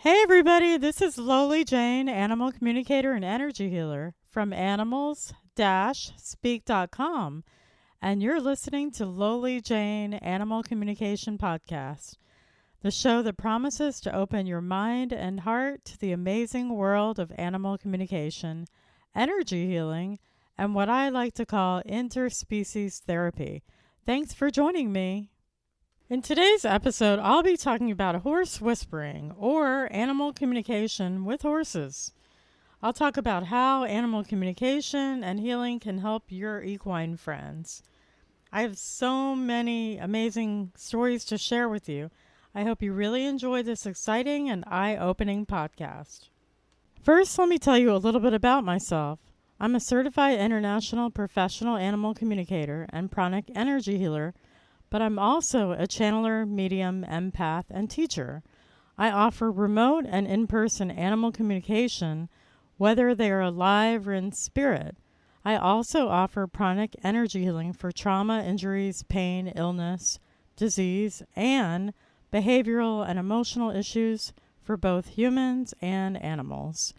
Hey everybody, this is Loli Jane, Animal Communicator and Energy Healer from animals-speak.com, and you're listening to Loli Jane Animal Communication Podcast, the show that promises to open your mind and heart to the amazing world of animal communication, energy healing, and what I like to call interspecies therapy. Thanks for joining me. In today's episode, I'll be talking about horse whispering or animal communication with horses. I'll talk about how animal communication and healing can help your equine friends. I have so many amazing stories to share with you. I hope you really enjoy this exciting and eye-opening podcast. First, let me tell you a little bit about myself. I'm a certified international professional animal communicator and pranic energy healer, but I'm also a channeler, medium, empath, and teacher. I offer remote and in-person animal communication, whether they are alive or in spirit. I also offer pranic energy healing for trauma, injuries, pain, illness, disease, and behavioral and emotional issues for both humans and animals.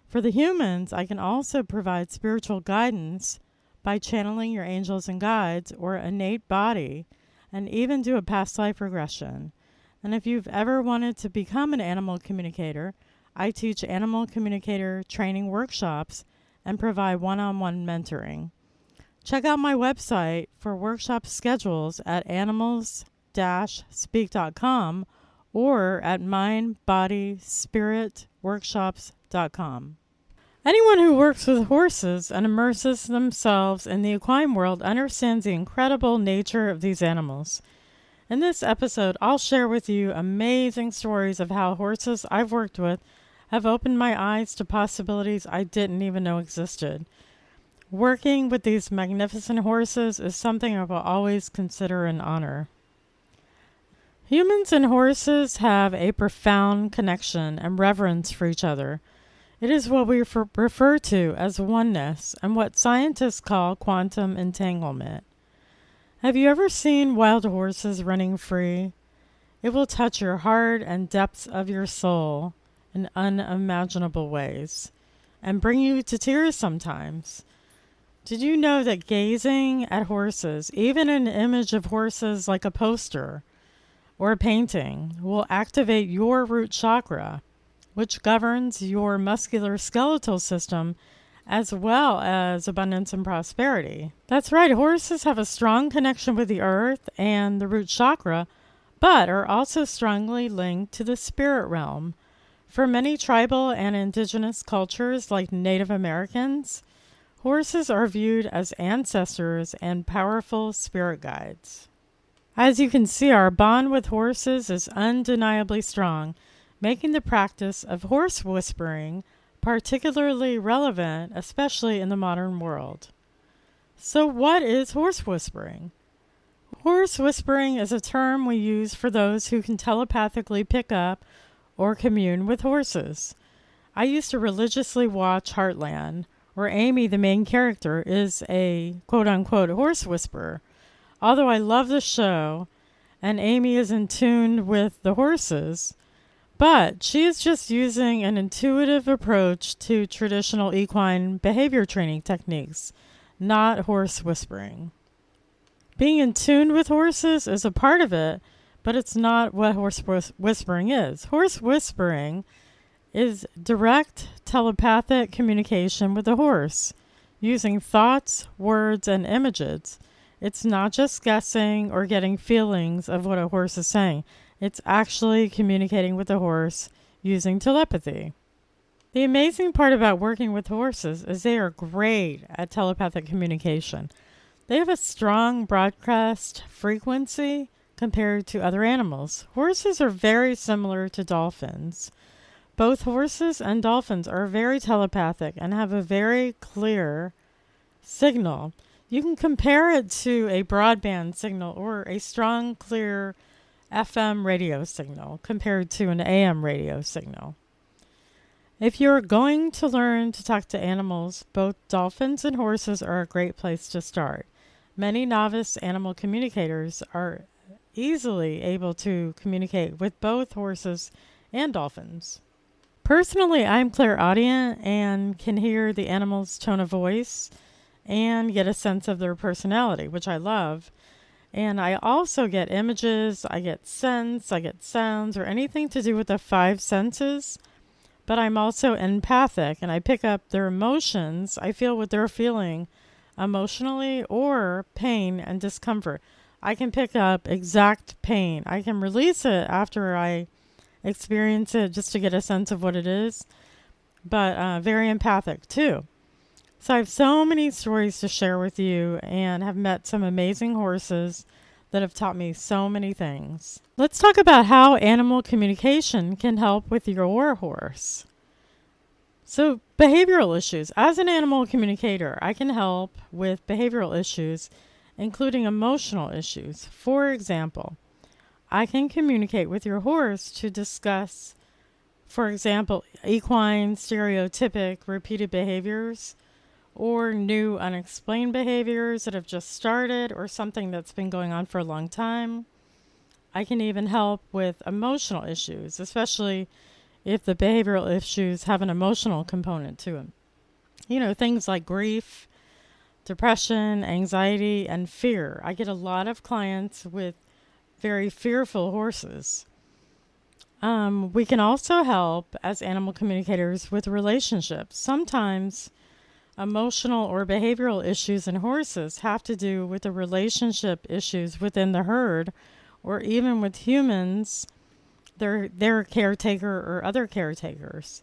For the humans, I can also provide spiritual guidance by channeling your angels and guides or innate body, and even do a past life regression. And if you've ever wanted to become an animal communicator, I teach animal communicator training workshops and provide one-on-one mentoring. Check out my website for workshop schedules at animals-speak.com or at mindbodyspiritworkshops.com. Anyone who works with horses and immerses themselves in the equine world understands the incredible nature of these animals. In this episode, I'll share with you amazing stories of how horses I've worked with have opened my eyes to possibilities I didn't even know existed. Working with these magnificent horses is something I will always consider an honor. Humans and horses have a profound connection and reverence for each other. It is what we refer to as oneness and what scientists call quantum entanglement. Have you ever seen wild horses running free? It will touch your heart and depths of your soul in unimaginable ways and bring you to tears sometimes. Did you know that gazing at horses, even an image of horses like a poster or a painting, will activate your root chakra, which governs your musculoskeletal system as well as abundance and prosperity? That's right, horses have a strong connection with the earth and the root chakra, but are also strongly linked to the spirit realm. For many tribal and indigenous cultures like Native Americans, horses are viewed as ancestors and powerful spirit guides. As you can see, our bond with horses is undeniably strong, making the practice of horse whispering particularly relevant, especially in the modern world. So what is horse whispering? Horse whispering is a term we use for those who can telepathically pick up or commune with horses. I used to religiously watch Heartland, where Amy, the main character, is a quote-unquote horse whisperer. Although I love the show, and Amy is in tune with the horses, but she is just using an intuitive approach to traditional equine behavior training techniques, not horse whispering. Being in tune with horses is a part of it, but it's not what horse whispering is. Horse whispering is direct telepathic communication with the horse, using thoughts, words, and images. It's not just guessing or getting feelings of what a horse is saying. It's actually communicating with the horse using telepathy. The amazing part about working with horses is they are great at telepathic communication. They have a strong broadcast frequency compared to other animals. Horses are very similar to dolphins. Both horses and dolphins are very telepathic and have a very clear signal. You can compare it to a broadband signal or a strong, clear FM radio signal compared to an AM radio signal. If you're going to learn to talk to animals, both dolphins and horses are a great place to start. Many novice animal communicators are easily able to communicate with both horses and dolphins. Personally, I'm clairaudient and can hear the animal's tone of voice and get a sense of their personality, which I love. And I also get images, I get scents, I get sounds, or anything to do with the five senses. But I'm also empathic and I pick up their emotions. I feel what they're feeling emotionally or pain and discomfort. I can pick up exact pain. I can release it after I experience it just to get a sense of what it is, but very empathic too. So I have so many stories to share with you and have met some amazing horses that have taught me so many things. Let's talk about how animal communication can help with your horse. So behavioral issues. As an animal communicator, I can help with behavioral issues, including emotional issues. For example, I can communicate with your horse to discuss, for example, equine stereotypic repeated behaviors or new unexplained behaviors that have just started or something that's been going on for a long time. I can even help with emotional issues, especially if the behavioral issues have an emotional component to them. You know, things like grief, depression, anxiety, and fear. I get a lot of clients with very fearful horses. We can also help as animal communicators with relationships. Sometimes emotional or behavioral issues in horses have to do with the relationship issues within the herd or even with humans, their caretaker or other caretakers.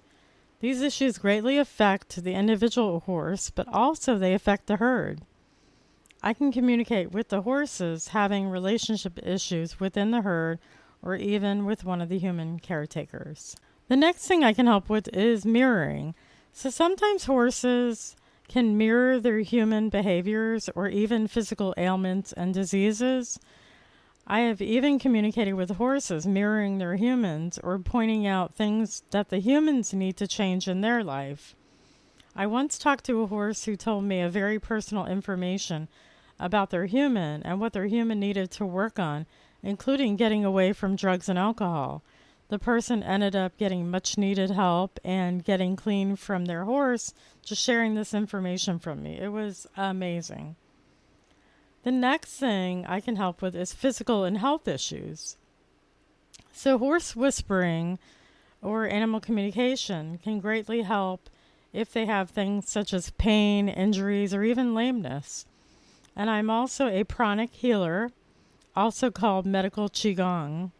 These issues greatly affect the individual horse, but also they affect the herd. I can communicate with the horses having relationship issues within the herd or even with one of the human caretakers. The next thing I can help with is mirroring. So sometimes horses can mirror their human behaviors or even physical ailments and diseases. I have even communicated with horses mirroring their humans or pointing out things that the humans need to change in their life. I once talked to a horse who told me a very personal information about their human and what their human needed to work on, including getting away from drugs and alcohol. The person ended up getting much needed help and getting clean from their horse, just sharing this information from me. It was amazing. The next thing I can help with is physical and health issues. So horse whispering or animal communication can greatly help if they have things such as pain, injuries, or even lameness. And I'm also a Pranic Healer, also called medical Qigong.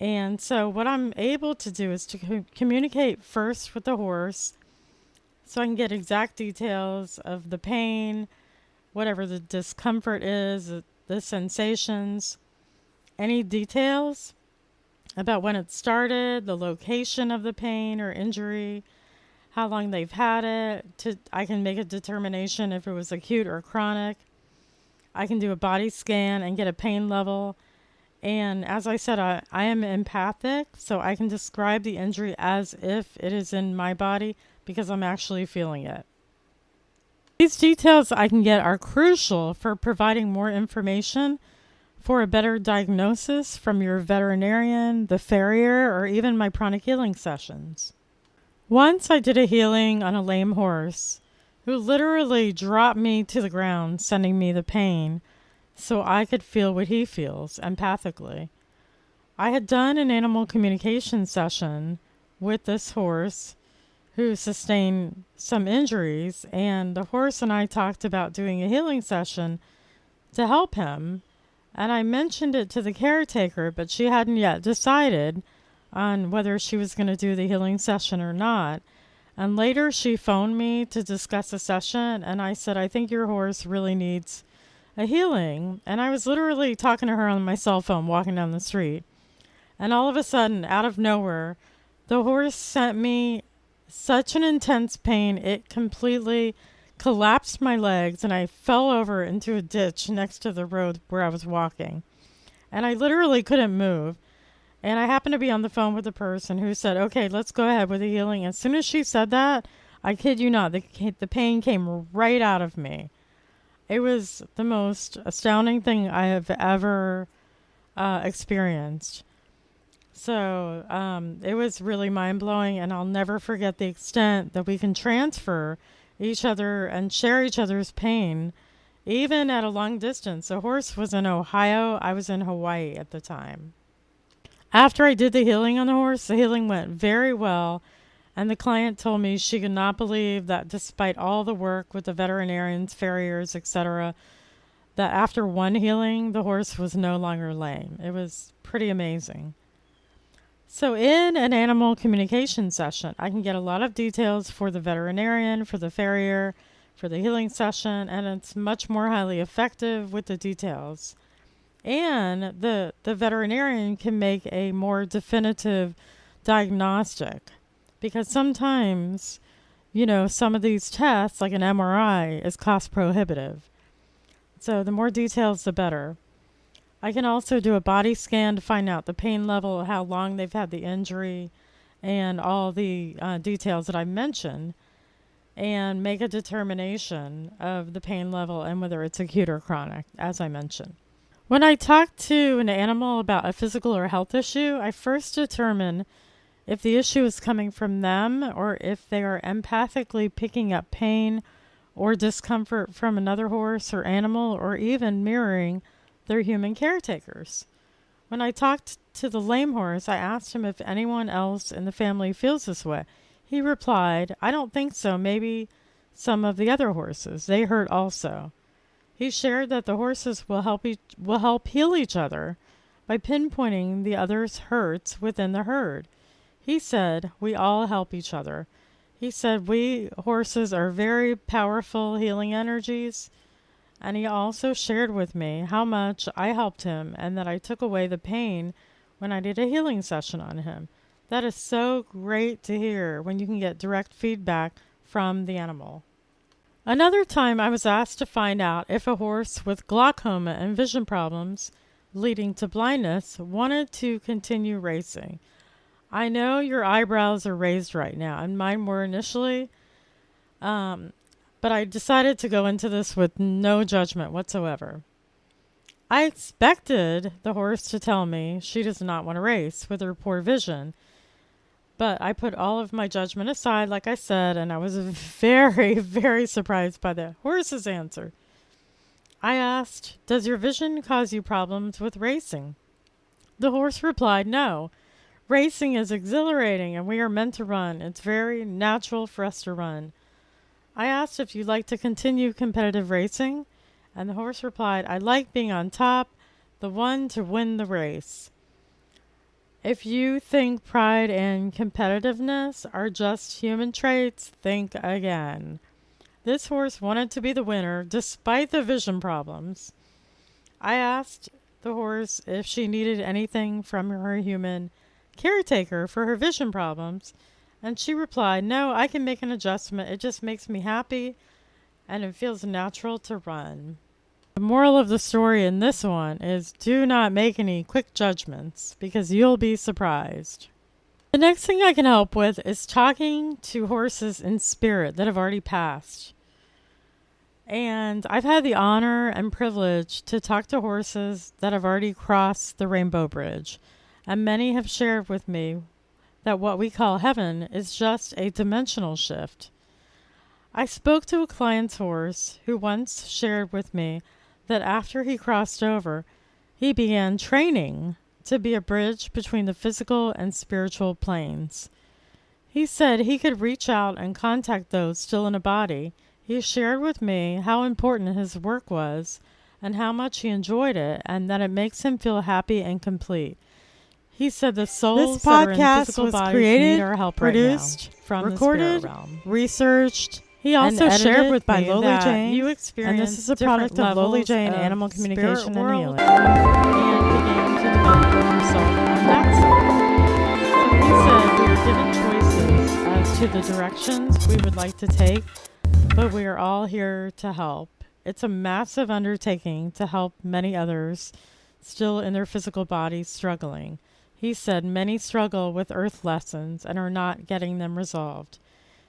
And so what I'm able to do is to communicate first with the horse so I can get exact details of the pain, whatever the discomfort is, the sensations, any details about when it started, the location of the pain or injury, how long they've had it. I can make a determination if it was acute or chronic. I can do a body scan and get a pain level. And as I said, I am empathic, so I can describe the injury as if it is in my body because I'm actually feeling it. These details I can get are crucial for providing more information for a better diagnosis from your veterinarian, the farrier, or even my pranic healing sessions. Once I did a healing on a lame horse who literally dropped me to the ground, sending me the pain so I could feel what he feels empathically. I had done an animal communication session with this horse who sustained some injuries, and the horse and I talked about doing a healing session to help him. And I mentioned it to the caretaker, but she hadn't yet decided on whether she was going to do the healing session or not. And later she phoned me to discuss a session, and I said, I think your horse really needs a healing. And I was literally talking to her on my cell phone walking down the street. And all of a sudden, out of nowhere, the horse sent me such an intense pain, it completely collapsed my legs and I fell over into a ditch next to the road where I was walking. And I literally couldn't move. And I happened to be on the phone with the person who said, okay, let's go ahead with the healing. As soon as she said that, I kid you not, the pain came right out of me. It was the most astounding thing I have ever experienced. So it was really mind-blowing, and I'll never forget the extent that we can transfer each other and share each other's pain, even at a long distance. The horse was in Ohio. I was in Hawaii at the time. After I did the healing on the horse, the healing went very well, and the client told me she could not believe that despite all the work with the veterinarians, farriers, etc., that after one healing, the horse was no longer lame. It was pretty amazing. So in an animal communication session, I can get a lot of details for the veterinarian, for the farrier, for the healing session, and it's much more highly effective with the details. And the veterinarian can make a more definitive diagnostic, because sometimes, some of these tests, like an MRI, is cost prohibitive. So the more details, the better. I can also do a body scan to find out the pain level, how long they've had the injury, and all the details that I mentioned, and make a determination of the pain level and whether it's acute or chronic, as I mentioned. When I talk to an animal about a physical or health issue, I first determine if the issue is coming from them or if they are empathically picking up pain or discomfort from another horse or animal, or even mirroring their human caretakers. When I talked to the lame horse, I asked him if anyone else in the family feels this way. He replied, "I don't think so. Maybe some of the other horses. They hurt also." He shared that the horses will help heal each other by pinpointing the other's hurts within the herd. He said, "We all help each other." He said, "We horses are very powerful healing energies." And he also shared with me how much I helped him and that I took away the pain when I did a healing session on him. That is so great to hear when you can get direct feedback from the animal. Another time I was asked to find out if a horse with glaucoma and vision problems leading to blindness wanted to continue racing. I know your eyebrows are raised right now, and mine were initially. But I decided to go into this with no judgment whatsoever. I expected the horse to tell me she does not want to race with her poor vision, but I put all of my judgment aside, like I said, and I was very, very surprised by the horse's answer. I asked, "Does your vision cause you problems with racing?" The horse replied, "No. Racing is exhilarating and we are meant to run. It's very natural for us to run." I asked if you'd like to continue competitive racing, and the horse replied, "I like being on top, the one to win the race." If you think pride and competitiveness are just human traits, think again. This horse wanted to be the winner despite the vision problems. I asked the horse if she needed anything from her human caretaker for her vision problems, and she replied, "No, I can make an adjustment. It just makes me happy and it feels natural to run." The moral of the story in this one is do not make any quick judgments because you'll be surprised. The next thing I can help with is talking to horses in spirit that have already passed. And I've had the honor and privilege to talk to horses that have already crossed the Rainbow Bridge, and many have shared with me that what we call heaven is just a dimensional shift. I spoke to a client's horse who once shared with me that after he crossed over, he began training to be a bridge between the physical and spiritual planes. He said he could reach out and contact those still in a body. He shared with me how important his work was and how much he enjoyed it and that it makes him feel happy and complete. He said the souls that are in physical bodies need our help produced, right now, from recorded, the spirit realm. Researched. He also shared with me Loli Jane, you experienced, and this is a product of Loli Jane Animal Communication and Healing, and began to develop himself on that side. So he said we are given choices as to the directions we would like to take, but we are all here to help. It's a massive undertaking to help many others still in their physical bodies struggling. He said many struggle with earth lessons and are not getting them resolved.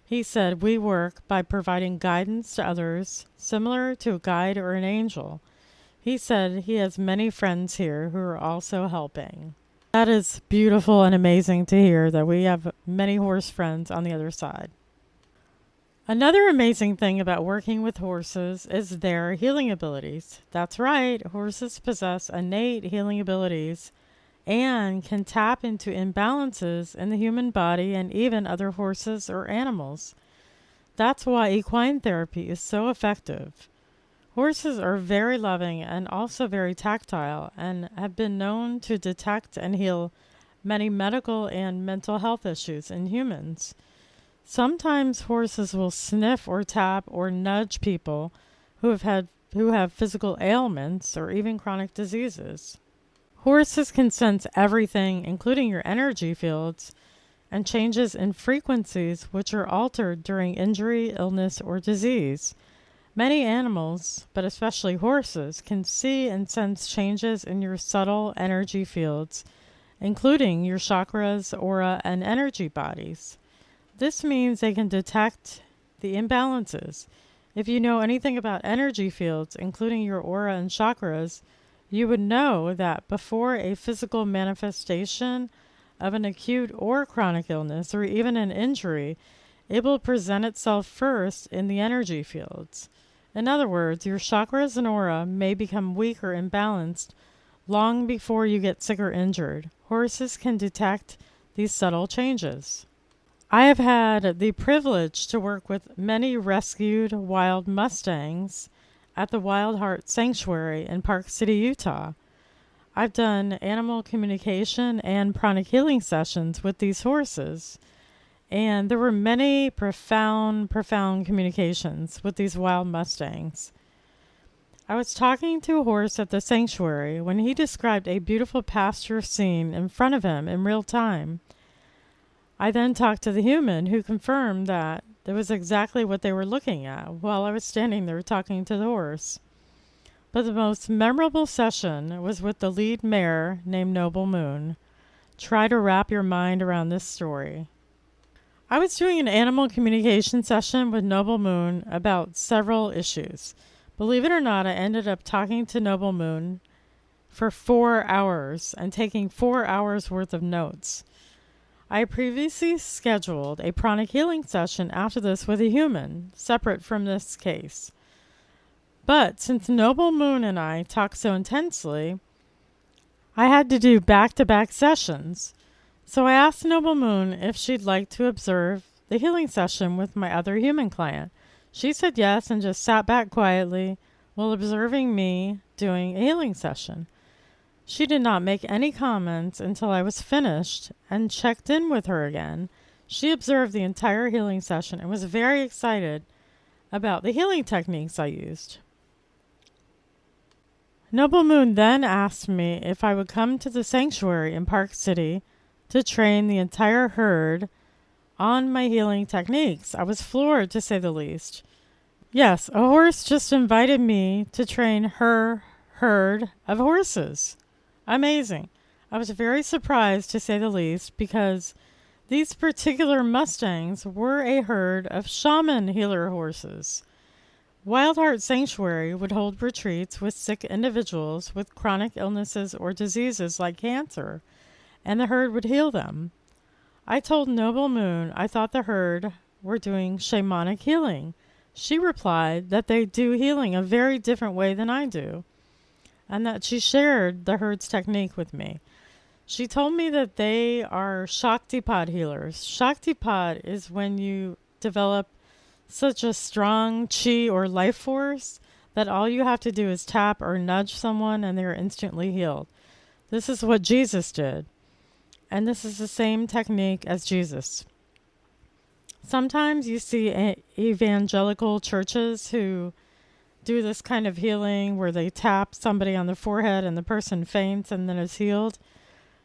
He said we work by providing guidance to others, similar to a guide or an angel. He said he has many friends here who are also helping. That is beautiful and amazing to hear that we have many horse friends on the other side. Another amazing thing about working with horses is their healing abilities. That's right, horses possess innate healing abilities and can tap into imbalances in the human body and even other horses or animals. That's why equine therapy is so effective. Horses are very loving and also very tactile and have been known to detect and heal many medical and mental health issues in humans. Sometimes horses will sniff or tap or nudge people who have physical ailments or even chronic diseases. Horses can sense everything, including your energy fields and changes in frequencies which are altered during injury, illness, or disease. Many animals, but especially horses, can see and sense changes in your subtle energy fields, including your chakras, aura, and energy bodies. This means they can detect the imbalances. If you know anything about energy fields, including your aura and chakras, you would know that before a physical manifestation of an acute or chronic illness or even an injury, it will present itself first in the energy fields. In other words, your chakras and aura may become weak or imbalanced long before you get sick or injured. Horses can detect these subtle changes. I have had the privilege to work with many rescued wild Mustangs at the Wild Heart Sanctuary in Park City, Utah. I've done animal communication and pranic healing sessions with these horses, and there were many profound communications with these wild Mustangs. I was talking to a horse at the sanctuary when he described a beautiful pasture scene in front of him in real time. I then talked to the human who confirmed that it was exactly what they were looking at while I was standing there talking to the horse. But the most memorable session was with the lead mare named Noble Moon. Try to wrap your mind around this story. I was doing an animal communication session with Noble Moon about several issues. Believe it or not, I ended up talking to Noble Moon for 4 hours and taking 4 hours worth of notes. I previously scheduled a pranic healing session after this with a human, separate from this case. But since Noble Moon and I talked so intensely, I had to do back-to-back sessions. So I asked Noble Moon if she'd like to observe the healing session with my other human client. She said yes and just sat back quietly while observing me doing a healing session. She did not make any comments until I was finished and checked in with her again. She observed the entire healing session and was very excited about the healing techniques I used. Noble Moon then asked me if I would come to the sanctuary in Park City to train the entire herd on my healing techniques. I was floored, to say the least. Yes, a horse just invited me to train her herd of horses. Amazing. I was very surprised, to say the least, because these particular Mustangs were a herd of shaman healer horses. Wild Heart Sanctuary would hold retreats with sick individuals with chronic illnesses or diseases like cancer, and the herd would heal them. I told Noble Moon I thought the herd were doing shamanic healing. She replied that they do healing a very different way than I do, and that she shared the herd's technique with me. She told me that they are Shaktipad healers. Shaktipad is when you develop such a strong chi or life force that all you have to do is tap or nudge someone and they're instantly healed. This is what Jesus did, and this is the same technique as Jesus. Sometimes you see evangelical churches who do this kind of healing where they tap somebody on the forehead and the person faints and then is healed.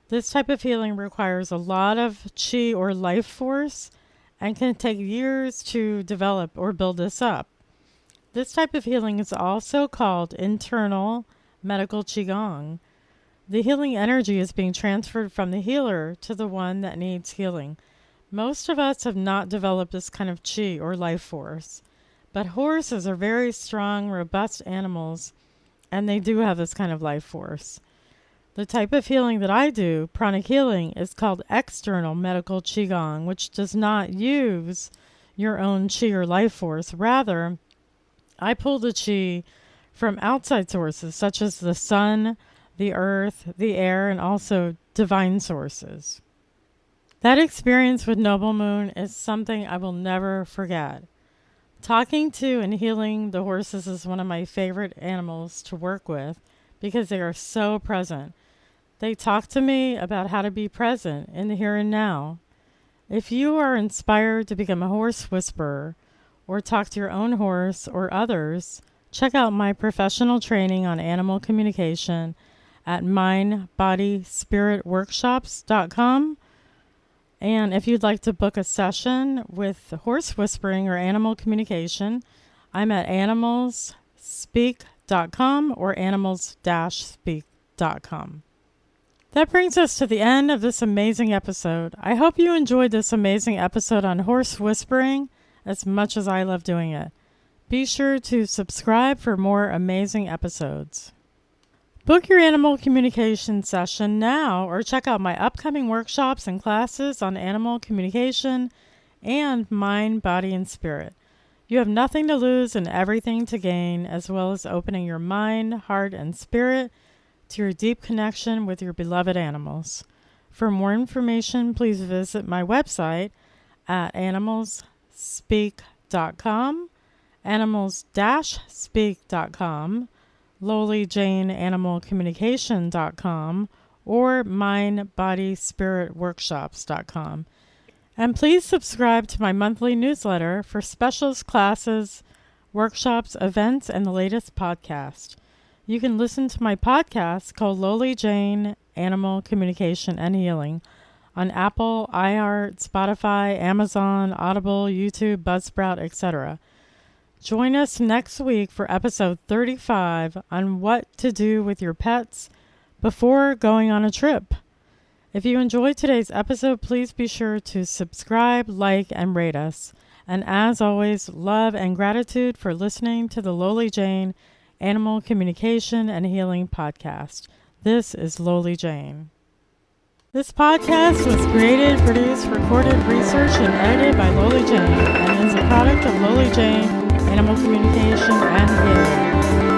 This type of healing requires a lot of chi or life force and can take years to develop or build this up. This type of healing is also called internal medical qigong. The healing energy is being transferred from the healer to the one that needs healing. Most of us have not developed this kind of chi or life force. But horses are very strong, robust animals, and they do have this kind of life force. The type of healing that I do, pranic healing, is called external medical qigong, which does not use your own qi or life force. Rather, I pull the qi from outside sources such as the sun, the earth, the air, and also divine sources. That experience with Noble Moon is something I will never forget. Talking to and healing the horses is one of my favorite animals to work with because they are so present. They talk to me about how to be present in the here and now. If you are inspired to become a horse whisperer or talk to your own horse or others, check out my professional training on animal communication at mindbodyspiritworkshops.com. And if you'd like to book a session with horse whispering or animal communication, I'm at animalsspeak.com or animals-speak.com. That brings us to the end of this amazing episode. I hope you enjoyed this amazing episode on horse whispering as much as I love doing it. Be sure to subscribe for more amazing episodes. Book your animal communication session now or check out my upcoming workshops and classes on animal communication and mind, body, and spirit. You have nothing to lose and everything to gain, as well as opening your mind, heart, and spirit to your deep connection with your beloved animals. For more information, please visit my website at animalsspeak.com, animals-speak.com, Loli Jane animalcommunication.com, or mindbodyspiritworkshops.com. And please subscribe to my monthly newsletter for specials, classes, workshops, events, and the latest podcast. You can listen to my podcast called Loli Jane Animal Communication and Healing on Apple, iHeart, Spotify, Amazon, Audible, YouTube, Buzzsprout, etc. Join us next week for episode 35 on what to do with your pets before going on a trip. If you enjoyed today's episode, please be sure to subscribe, like, and rate us. And as always, love and gratitude for listening to the Loli Jane Animal Communication and Healing Podcast. This is Loli Jane. This podcast was created, produced, recorded, researched, and edited by Loli Jane and is a product of Loli Jane Animal Communication and Healing.